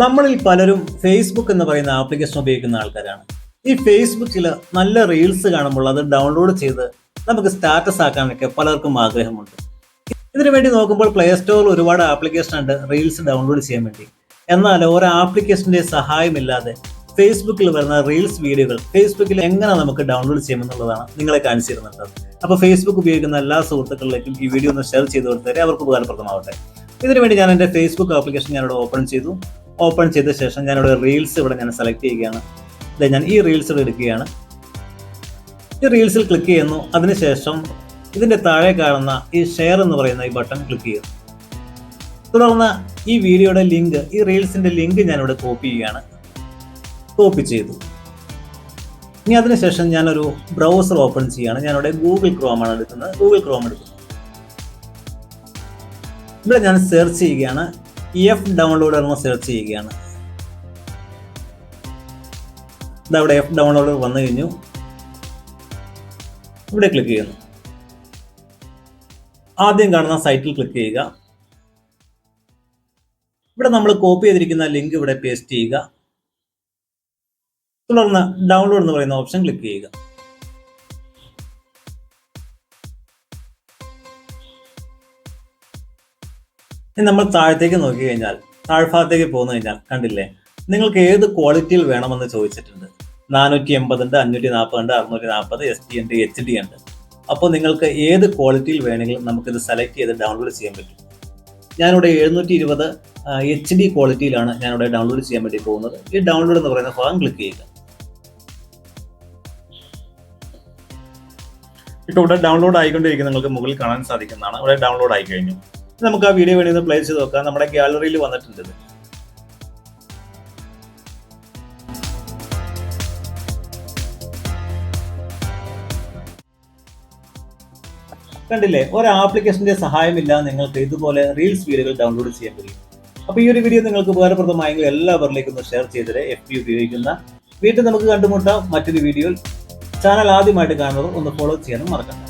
നമ്മളിൽ പലരും ഫേസ്ബുക്ക് എന്ന് പറയുന്ന ആപ്ലിക്കേഷൻ ഉപയോഗിക്കുന്ന ആൾക്കാരാണ്. ഈ ഫേസ്ബുക്കിൽ നല്ല റീൽസ് കാണുമ്പോൾ അത് ഡൗൺലോഡ് ചെയ്ത് നമുക്ക് സ്റ്റാറ്റസ് ആക്കാനൊക്കെ പലർക്കും ആഗ്രഹമുണ്ട്. ഇതിനു വേണ്ടി നോക്കുമ്പോൾ പ്ലേ സ്റ്റോറിൽ ഒരുപാട് ആപ്ലിക്കേഷൻ ഉണ്ട് റീൽസ് ഡൗൺലോഡ് ചെയ്യാൻ വേണ്ടി. എന്നാൽ ഒരു ആപ്ലിക്കേഷന്റെ സഹായമില്ലാതെ ഫേസ്ബുക്കിൽ വരുന്ന റീൽസ് വീഡിയോകൾ ഫേസ്ബുക്കിൽ എങ്ങനെ നമുക്ക് ഡൗൺലോഡ് ചെയ്യാമെന്നുള്ളതാണ് നിങ്ങളെ കാണിച്ചു തരുന്നത്. അപ്പോൾ ഫേസ്ബുക്ക് ഉപയോഗിക്കുന്ന എല്ലാ സുഹൃത്തുക്കളിലേക്കും ഈ വീഡിയോ ഒന്ന് ഷെയർ ചെയ്ത് കൊടുത്താൽ അവർക്ക് ഉപകാരപ്രദമാവട്ടെ. ഇതിനു വേണ്ടി ഞാൻ എൻ്റെ ഫേസ്ബുക്ക് ആപ്ലിക്കേഷൻ ഞാനിവിടെ ഓപ്പൺ ചെയ്ത ശേഷം ഞാനിവിടെ റീൽസ് ഇവിടെ ഞാൻ സെലക്ട് ചെയ്യുകയാണ്. ഞാൻ ഈ റീൽസ് ഇവിടെ എടുക്കുകയാണ്. ഈ റീൽസിൽ ക്ലിക്ക് ചെയ്യുന്നു. അതിനുശേഷം ഇതിൻ്റെ താഴെ കാണുന്ന ഈ ഷെയർ എന്ന് പറയുന്ന ഈ ബട്ടൺ ക്ലിക്ക് ചെയ്യുന്നു. തുടർന്ന് ഈ വീഡിയോയുടെ ലിങ്ക്, ഈ റീൽസിന്റെ ലിങ്ക് ഞാനിവിടെ കോപ്പി ചെയ്യുകയാണ്. കോപ്പി ചെയ്തു. ഇനി അതിനുശേഷം ഞാനൊരു ബ്രൗസർ ഓപ്പൺ ചെയ്യുകയാണ്. ഞാനിവിടെ ഗൂഗിൾ ക്രോം ആണ് എടുക്കുന്നത്. ഇവിടെ ഞാൻ സെർച്ച് ചെയ്യുകയാണ്. എഫ് ഡൗൺലോഡർ എന്ന് സെർച്ച് ചെയ്യുകയാണ്. ഇതവിടെ എഫ് ഡൗൺലോഡർ വന്നു കഴിഞ്ഞു. ഇവിടെ ക്ലിക്ക് ചെയ്യുന്നു. ആദ്യം കാണുന്ന സൈറ്റിൽ ക്ലിക്ക് ചെയ്യുക. ഇവിടെ നമ്മൾ കോപ്പി ചെയ്തിരിക്കുന്ന ലിങ്ക് ഇവിടെ പേസ്റ്റ് ചെയ്യുക. തുടർന്ന് ഡൗൺലോഡ് എന്ന് പറയുന്ന ഓപ്ഷൻ ക്ലിക്ക് ചെയ്യുക. ഇനി നമ്മൾ താഴത്തേക്ക് നോക്കി കഴിഞ്ഞാൽ, താഴ്ഭാഗത്തേക്ക് പോന്നു കഴിഞ്ഞാൽ കണ്ടില്ലേ, നിങ്ങൾക്ക് ഏത് ക്വാളിറ്റിയിൽ വേണമെന്ന് ചോദിച്ചിട്ടുണ്ട്. 480 ഉണ്ട്, 540 ഉണ്ട്, 640 SD ഉണ്ട്, HD ഉണ്ട്. അപ്പോൾ നിങ്ങൾക്ക് ഏത് ക്വാളിറ്റിയിൽ വേണമെങ്കിലും നമുക്കിത് സെലക്ട് ചെയ്ത് ഡൗൺലോഡ് ചെയ്യാൻ പറ്റും. ഞാനിവിടെ 720 HD ക്വാളിറ്റിയിലാണ് ഞാനിവിടെ ഡൗൺലോഡ് ചെയ്യാൻ വേണ്ടി പോകുന്നത്. ഈ ഡൗൺലോഡ് എന്ന് പറയുന്ന ഭാഗം ക്ലിക്ക് ചെയ്യുക. ഇപ്പോൾ ഇവിടെ ഡൗൺലോഡ് ആയിക്കൊണ്ടിരിക്കുന്ന നിങ്ങൾക്ക് മുകളിൽ കാണാൻ സാധിക്കുന്നതാണ്. ഇവിടെ ഡൗൺലോഡ് ആയി കഴിഞ്ഞു. നമുക്ക് ആ വീഡിയോ വേണ്ടി ഒന്ന് പ്ലേ ചെയ്ത് നോക്കാം. നമ്മുടെ ഗാലറിയിൽ വന്നിട്ടുണ്ട്. കണ്ടില്ലേ, ഒരു ആപ്ലിക്കേഷന്റെ സഹായമില്ലാതെ നിങ്ങൾക്ക് ഇതുപോലെ റീൽസ് വീഡിയോകൾ ഡൗൺലോഡ് ചെയ്യാൻ കഴിയും. അപ്പോൾ ഈ ഒരു വീഡിയോ നിങ്ങൾക്ക് ഉപകാരപ്രദമായെങ്കിൽ എല്ലാവരിലേക്കും ഒന്ന് ഷെയർ ചെയ്തിട്ട് FB ഉപയോഗിക്കുന്ന വീണ്ടും നമുക്ക് കണ്ടുമുട്ടാം മറ്റൊരു വീഡിയോയിൽ. ചാനൽ ആദ്യമായിട്ട് കാണുന്നവർ ഒന്ന് ഫോളോ ചെയ്യാനും മറക്കണ്ട.